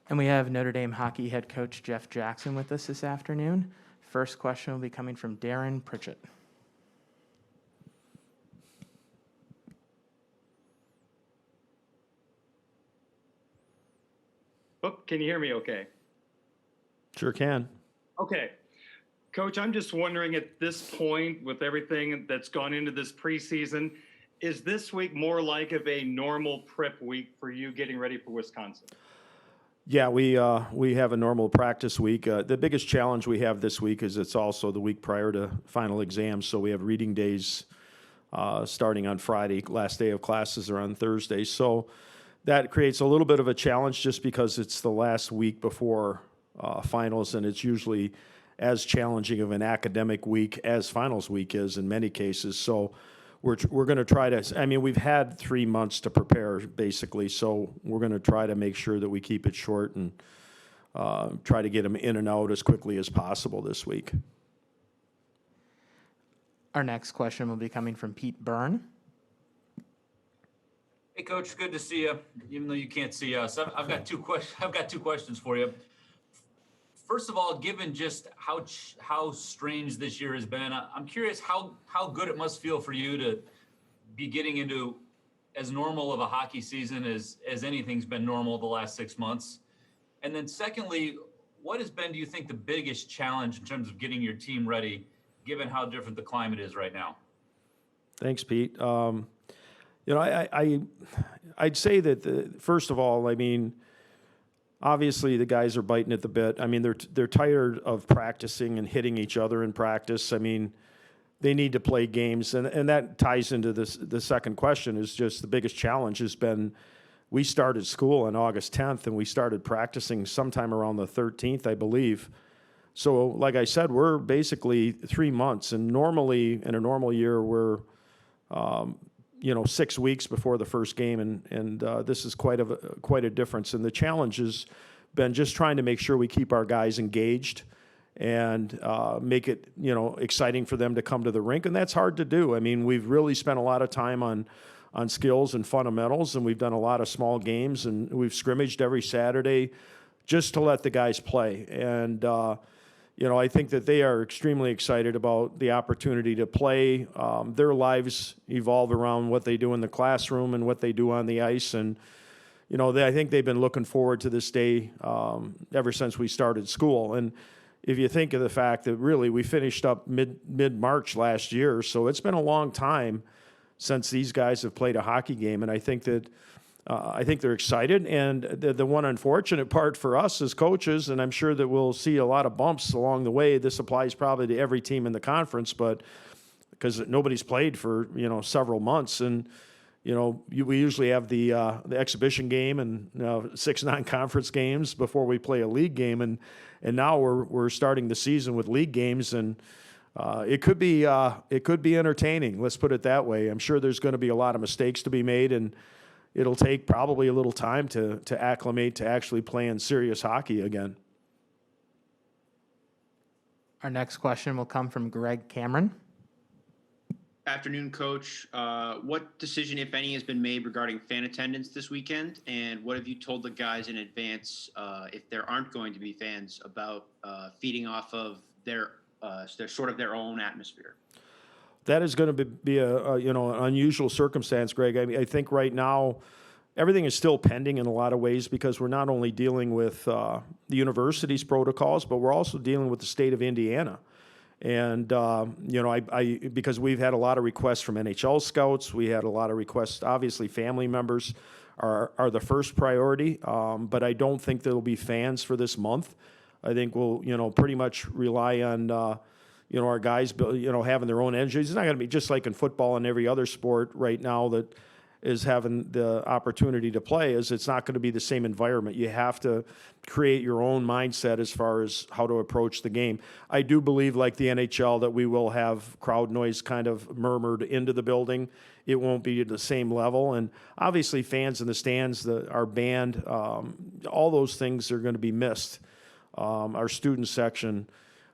And we have Notre Dame hockey head coach Jeff Jackson with us this afternoon. First question will be coming from Darren Pritchett. Oh, can you hear me okay? Sure can. Okay. Coach, I'm just wondering at this point, with everything that's gone into this preseason, is this week more like of a normal prep week for you getting ready for Wisconsin? Yeah, we have a normal practice week. The biggest challenge we have this week is it's also the week prior to final exams, so we have reading days starting on Friday. Last day of classes are on Thursday, so that creates a little bit of a challenge just because it's the last week before finals, and it's usually as challenging of an academic week as finals week is in many cases. So we're going to try to, I mean, we've had 3 months to prepare basically, so we're going to try to make sure that we keep it short and try to get them in and out as quickly as possible this week. Our next question will be coming from Pete Byrne. Hey, Coach, good to see you. Even though you can't see us, I've got two questions for you. First of all, given just how strange this year has been, I'm curious how good it must feel for you to be getting into as normal of a hockey season as anything's been normal the last 6 months. And then secondly, what has been, do you think, the biggest challenge in terms of getting your team ready, given how different the climate is right now? Thanks, Pete. You know, I'd say that first of all, I mean, obviously the guys are biting at the bit. I mean, they're tired of practicing and hitting each other in practice. I mean, they need to play games, and that ties into the second question. Is just the biggest challenge has been we started school on August 10th and we started practicing sometime around the 13th, I believe. So, like I said, we're basically 3 months, and normally in a normal year we're 6 weeks before the first game, and this is quite a difference. And the challenge has been just trying to make sure we keep our guys engaged and make it exciting for them to come to the rink, and that's hard to do. I mean, we've really spent a lot of time on skills and fundamentals, and we've done a lot of small games, and we've scrimmaged every Saturday just to let the guys play. And I think that they are extremely excited about the opportunity to play. Their lives evolve around what they do in the classroom and what they do on the ice. And, I think they've been looking forward to this day ever since we started school. And if you think of the fact that really we finished up mid-March last year, so it's been a long time since these guys have played a hockey game. And I think that I think they're excited, and the one unfortunate part for us as coaches, and I'm sure that we'll see a lot of bumps along the way. This applies probably to every team in the conference, but because nobody's played for several months, and we usually have the exhibition game and 6 non-conference games before we play a league game, and now we're starting the season with league games, and it could be entertaining. Let's put it that way. I'm sure there's going to be a lot of mistakes to be made, and it'll take probably a little time to acclimate to actually playing serious hockey again. Our next question will come from Greg Cameron. Afternoon, Coach. What decision, if any, has been made regarding fan attendance this weekend? And what have you told the guys in advance if there aren't going to be fans about feeding off of their sort of their own atmosphere? That is going to be an unusual circumstance, Greg. I mean, I think right now everything is still pending in a lot of ways because we're not only dealing with the university's protocols, but we're also dealing with the state of Indiana. And because we've had a lot of requests from NHL scouts, we had a lot of requests. Obviously, family members are the first priority, but I don't think there'll be fans for this month. I think we'll pretty much rely on. Our guys, having their own engines. It's not going to be just like in football and every other sport right now that is having the opportunity to play. It's not going to be the same environment. You have to create your own mindset as far as how to approach the game. I do believe, like the NHL, that we will have crowd noise kind of murmured into the building. It won't be at the same level. And obviously fans in the stands, our band, all those things are going to be missed. Our student section.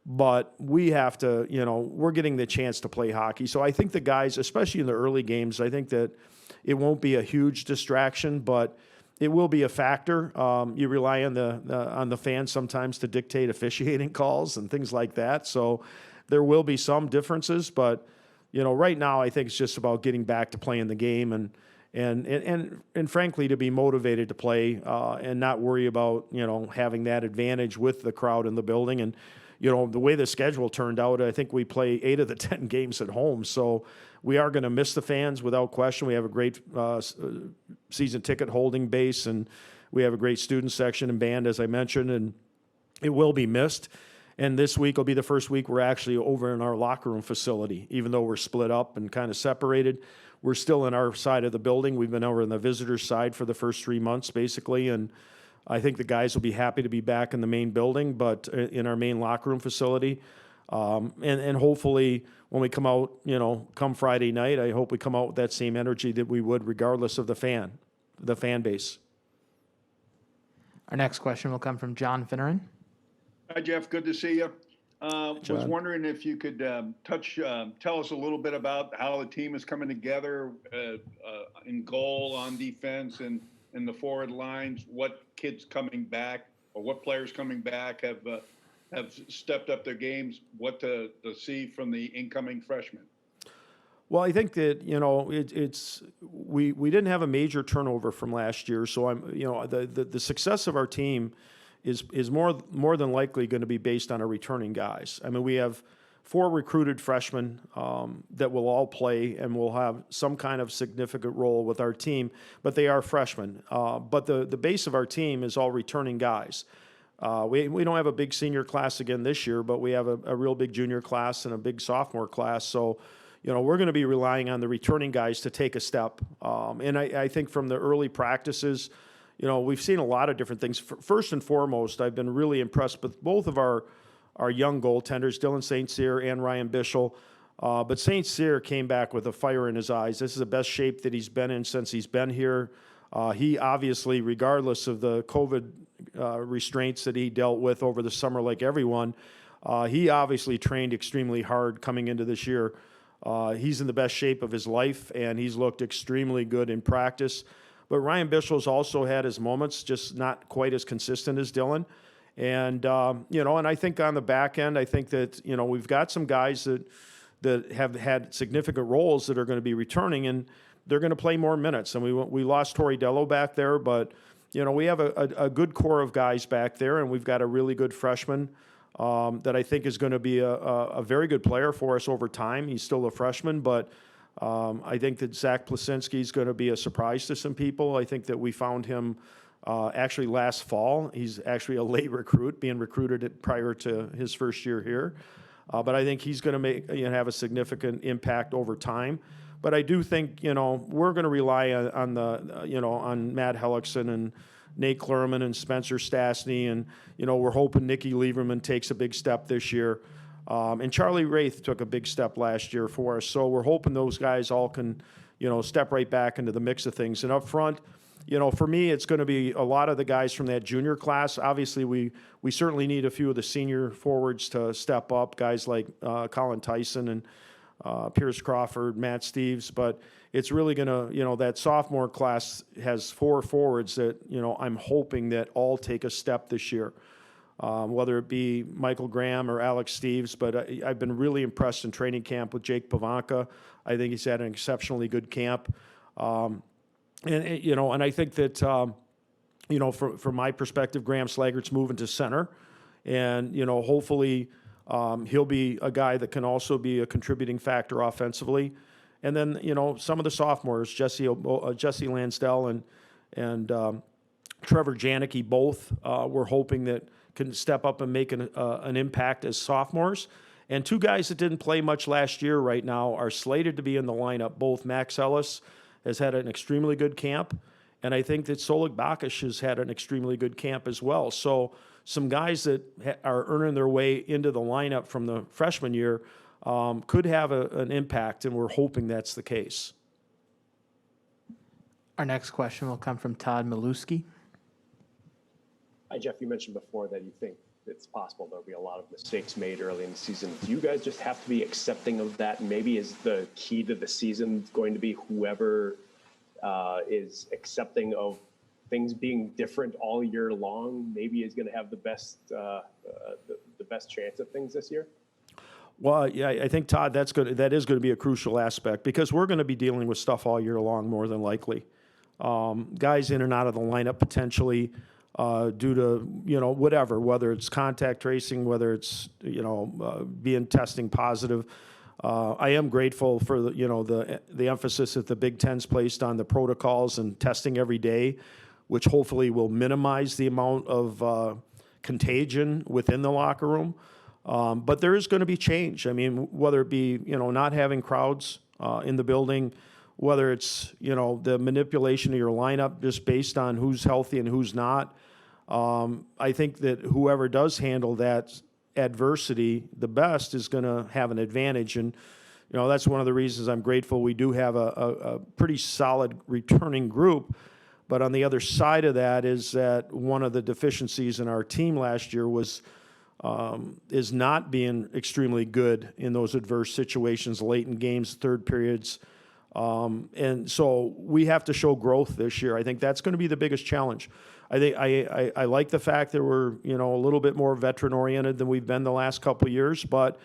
But we have to, we're getting the chance to play hockey. So I think the guys, especially in the early games, I think that it won't be a huge distraction, but it will be a factor. You rely on the fans sometimes to dictate officiating calls and things like that. So there will be some differences, but right now I think it's just about getting back to playing the game and frankly to be motivated to play and not worry about having that advantage with the crowd in the building. And the way the schedule turned out, I think we play 8 of the 10 games at home. So we are going to miss the fans without question. We have a great season ticket holding base, and we have a great student section and band, as I mentioned, and it will be missed. And this week will be the first week we're actually over in our locker room facility. Even though we're split up and kind of separated, we're still in our side of the building. We've been over on the visitors' side for the first 3 months, basically, and I think the guys will be happy to be back in the main building, but in our main locker room facility. And hopefully when we come out, come Friday night, I hope we come out with that same energy that we would regardless of the fan base. Our next question will come from John Finneran. Hi, Jeff. Good to see you. Was John. wondering if you could tell us a little bit about how the team is coming together in goal, on defense, and in the forward lines. What kids coming back or what players coming back have stepped up their games? What to see from the incoming freshmen? Well, I think that we didn't have a major turnover from last year, so the success of our team is more than likely going to be based on our returning guys. I mean, we have 4 recruited freshmen that will all play and will have some kind of significant role with our team, but they are freshmen. But the base of our team is all returning guys. We don't have a big senior class again this year, but we have a real big junior class and a big sophomore class. So, we're going to be relying on the returning guys to take a step. And I think from the early practices, we've seen a lot of different things. First and foremost, I've been really impressed with both of our young goaltenders, Dylan St. Cyr and Ryan Bischel. But St. Cyr came back with a fire in his eyes. This is the best shape that he's been in since he's been here. He obviously, regardless of the COVID restraints that he dealt with over the summer like everyone, he obviously trained extremely hard coming into this year. He's in the best shape of his life, and he's looked extremely good in practice. But Ryan Bischel's also had his moments, just not quite as consistent as Dylan. And, and I think on the back end, I think that, we've got some guys that have had significant roles that are going to be returning, and they're going to play more minutes. And we lost Tori Dello back there, but, we have a good core of guys back there, and we've got a really good freshman that I think is going to be a very good player for us over time. He's still a freshman, but I think that Zach Plasinski is going to be a surprise to some people. I think that we found him actually last fall. He's actually a late recruit, being recruited prior to his first year here. But I think he's going to have a significant impact over time. But I do think we're going to rely on on Matt Hellickson and Nate Klurman and Spencer Stastny, and we're hoping Nicky Lieberman takes a big step this year. And Charlie Wraith took a big step last year for us. So we're hoping those guys all can, step right back into the mix of things. And up front, for me, it's going to be a lot of the guys from that junior class. Obviously, we certainly need a few of the senior forwards to step up, guys like Colin Tyson and Pierce Crawford, Matt Steves. But it's really going to, that sophomore class has 4 forwards that, I'm hoping that all take a step this year. Whether it be Michael Graham or Alex Steves, but I've been really impressed in training camp with Jakeavanka. I think he's had an exceptionally good camp. And I think that, from my perspective, Graham Slaggert's moving to center. And, hopefully he'll be a guy that can also be a contributing factor offensively. And then, some of the sophomores, Jesse Lansdell and Trevor Janicki, both we're hoping that can step up and make an impact as sophomores. And 2 guys that didn't play much last year right now are slated to be in the lineup. Both Max Ellis has had an extremely good camp, and I think that Solik Bakish has had an extremely good camp as well. So some guys that are earning their way into the lineup from the freshman year could have an impact, and we're hoping that's the case. Our next question will come from Todd Maluski. Hi, Jeff. You mentioned before that you think it's possible there'll be a lot of mistakes made early in the season. Do you guys just have to be accepting of that? Maybe is the key to the season going to be whoever is accepting of things being different all year long maybe is going to have the best chance at things this year? Well, yeah, I think, Todd, that is going to be a crucial aspect because we're going to be dealing with stuff all year long, more than likely. Guys in and out of the lineup potentially due to, whatever, whether it's contact tracing, whether it's, being testing positive. I am grateful for the emphasis that the Big Ten's placed on the protocols and testing every day, which hopefully will minimize the amount of contagion within the locker room. But there is going to be change. I mean, whether it be, not having crowds in the building, whether it's, the manipulation of your lineup just based on who's healthy and who's not. I think that whoever does handle that adversity the best is going to have an advantage. And, that's one of the reasons I'm grateful we do have a pretty solid returning group. But on the other side of that is that one of the deficiencies in our team last year is not being extremely good in those adverse situations, late in games, third periods. And so we have to show growth this year. I think that's going to be the biggest challenge. I think I like the fact that we're, a little bit more veteran oriented than we've been the last couple of years. But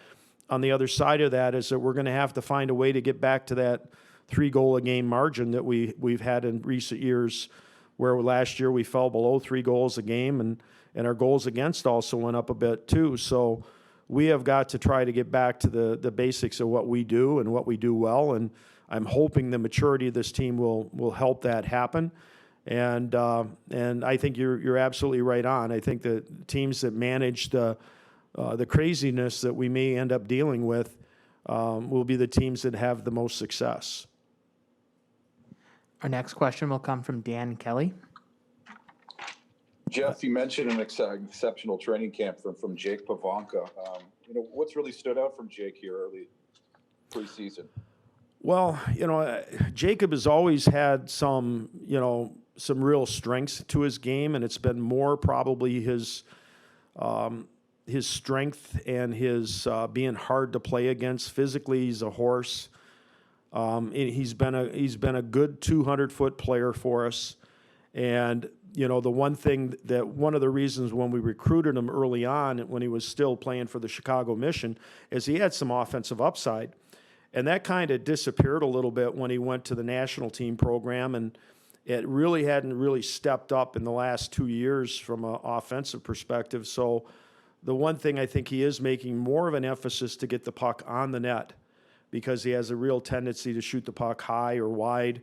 on the other side of that is that we're going to have to find a way to get back to that 3-goal a game margin that we've had in recent years, where last year we fell below 3 goals a game, and our goals against also went up a bit too. So we have got to try to get back to the basics of what we do and what we do well. And I'm hoping the maturity of this team will help that happen. And I think you're absolutely right on. I think the teams that manage the craziness that we may end up dealing with will be the teams that have the most success. Our next question will come from Dan Kelly. Jeff, you mentioned an exceptional training camp from Jakeavanka. What's really stood out from Jake here early preseason? Well, Jacob has always had some real strengths to his game, and it's been more probably his strength and his being hard to play against. Physically, he's a horse. He's been a good 200-foot player for us, and the one of the reasons when we recruited him early on, when he was still playing for the Chicago Mission, is he had some offensive upside. And that kind of disappeared a little bit when he went to the national team program, and it really hadn't really stepped up in the last 2 years from an offensive perspective. So the one thing I think he is making more of an emphasis to get the puck on the net, because he has a real tendency to shoot the puck high or wide.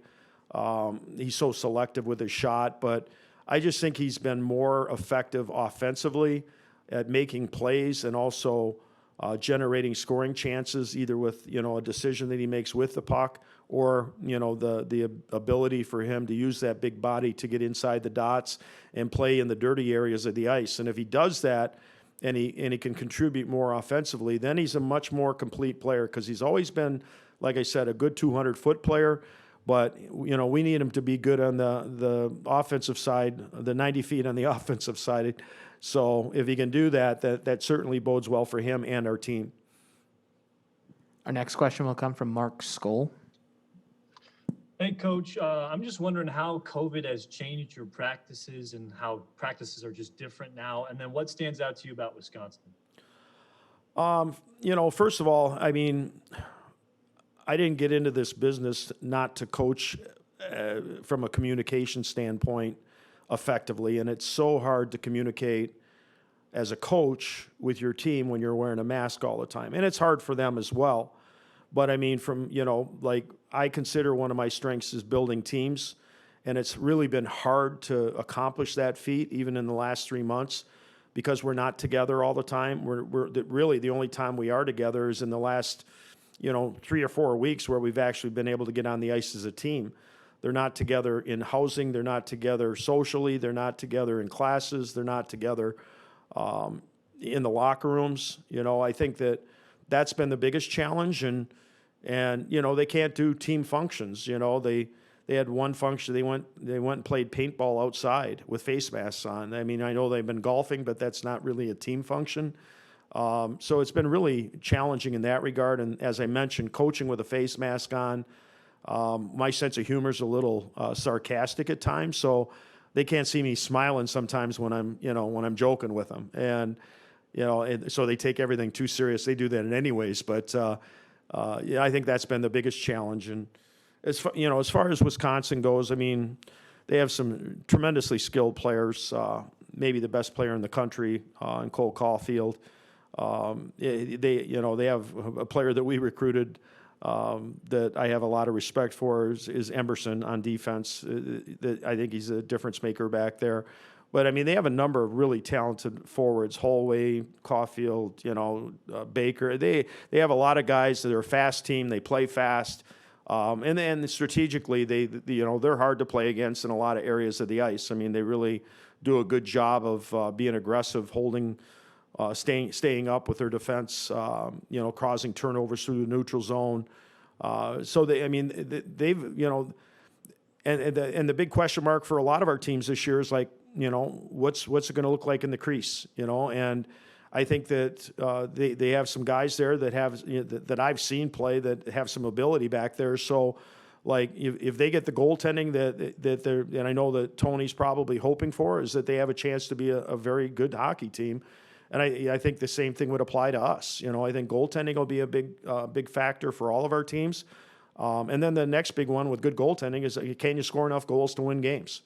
He's so selective with his shot, but I just think he's been more effective offensively at making plays and also generating scoring chances, either with a decision that he makes with the puck, or the ability for him to use that big body to get inside the dots and play in the dirty areas of the ice. And if he does that, and he can contribute more offensively, then he's a much more complete player, because he's always been, like I said, a good 200-foot player. But we need him to be good on the offensive side, the 90 feet on the offensive side. So if he can do that certainly bodes well for him and our team. Our next question will come from Mark Skoll. Hey, Coach. I'm just wondering how COVID has changed your practices and how practices are just different now. And then what stands out to you about Wisconsin? First of all, I mean, I didn't get into this business not to coach from a communication standpoint effectively. And it's so hard to communicate as a coach with your team when you're wearing a mask all the time. And it's hard for them as well. But I mean, I consider one of my strengths is building teams. And it's really been hard to accomplish that feat, even in the last 3 months, because we're not together all the time. We're really the only time we are together is in the last 3 or 4 weeks, where we've actually been able to get on the ice as a team. They're not together in housing. They're not together socially. They're not together in classes. They're not together in the locker rooms. I think that's been the biggest challenge. And they can't do team functions. They had one function. They went and played paintball outside with face masks on. I mean, I know they've been golfing, but that's not really a team function. So it's been really challenging in that regard. And as I mentioned, coaching with a face mask on, my sense of humor is a little sarcastic at times. So they can't see me smiling sometimes when I'm joking with them. And, and so they take everything too serious. They do that in anyways. But, I think that's been the biggest challenge. And as far as Wisconsin goes, I mean, they have some tremendously skilled players, maybe the best player in the country in Cole Caulfield. They have a player that we recruited that I have a lot of respect for is Emerson on defense. I think he's a difference maker back there. But I mean, they have a number of really talented forwards: Holway, Caulfield, Baker. They have a lot of guys that are a fast team. They play fast, and then strategically, they're hard to play against in a lot of areas of the ice. I mean, they really do a good job of being aggressive, holding. Staying up with their defense, causing turnovers through the neutral zone. So they've, and the big question mark for a lot of our teams this year is like, what's it going to look like in the crease, and I think that they have some guys there that have that I've seen play that have some ability back there. So like if they get the goaltending that they're, and I know that Tony's probably hoping for, is that they have a chance to be a very good hockey team. And I think the same thing would apply to us. I think goaltending will be a big factor for all of our teams. And then the next big one with good goaltending is, can you score enough goals to win games?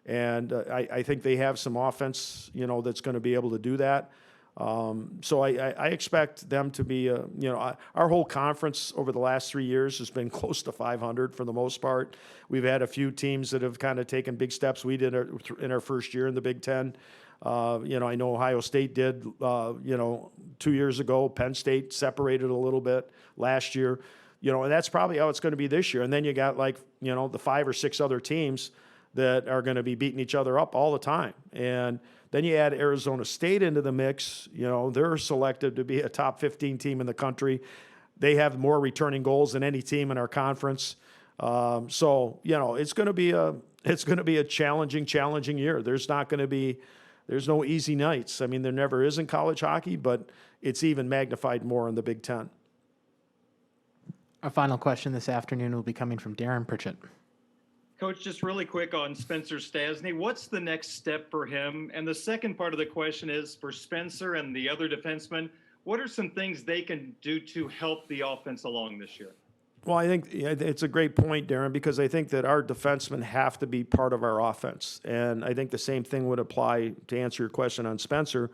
And I think they have some offense, that's going to be able to do that. So I expect them to be, our whole conference over the last 3 years has been close to 500 for the most part. We've had a few teams that have kind of taken big steps. We did in our first year in the Big Ten. I know Ohio State did, 2 years ago. Penn State separated a little bit last year, and that's probably how it's going to be this year. And then you got the 5 or 6 other teams that are going to be beating each other up all the time. And then you add Arizona State into the mix. They're selected to be a top 15 team in the country. They have more returning goals than any team in our conference. So it's going to be a challenging year. There's no easy nights. I mean, there never is in college hockey, but it's even magnified more in the Big Ten. Our final question this afternoon will be coming from Darren Pritchett. Coach, just really quick on Spencer Stasny. What's the next step for him? And the second part of the question is for Spencer and the other defensemen, what are some things they can do to help the offense along this year? Well, I think it's a great point, Darren, because I think that our defensemen have to be part of our offense. And I think the same thing would apply to answer your question on Spencer.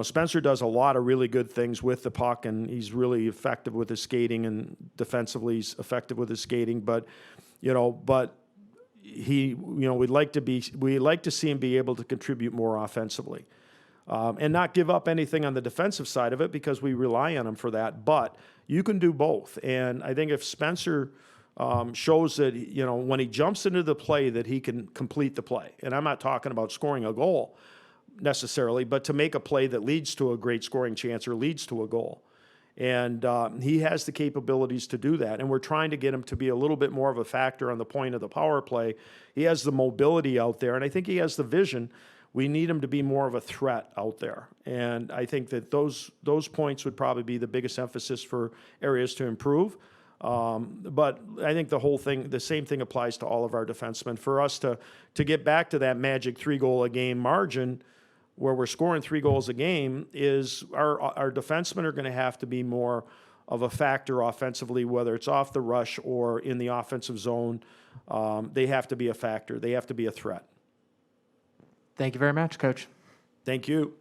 Spencer does a lot of really good things with the puck, and he's really effective with his skating, and defensively he's effective with his skating. But he, we'd like to see him be able to contribute more offensively. And not give up anything on the defensive side of it, because we rely on him for that. But you can do both. And I think if Spencer shows that, when he jumps into the play, that he can complete the play. And I'm not talking about scoring a goal necessarily, but to make a play that leads to a great scoring chance or leads to a goal. And he has the capabilities to do that. And we're trying to get him to be a little bit more of a factor on the point of the power play. He has the mobility out there, and I think he has the vision. We need him to be more of a threat out there. And I think that those points would probably be the biggest emphasis for areas to improve. But I think the same thing applies to all of our defensemen. For us to get back to that magic 3-goal-a-game margin where we're scoring 3 goals a game, is our defensemen are going to have to be more of a factor offensively, whether it's off the rush or in the offensive zone. They have to be a factor. They have to be a threat. Thank you very much, Coach. Thank you.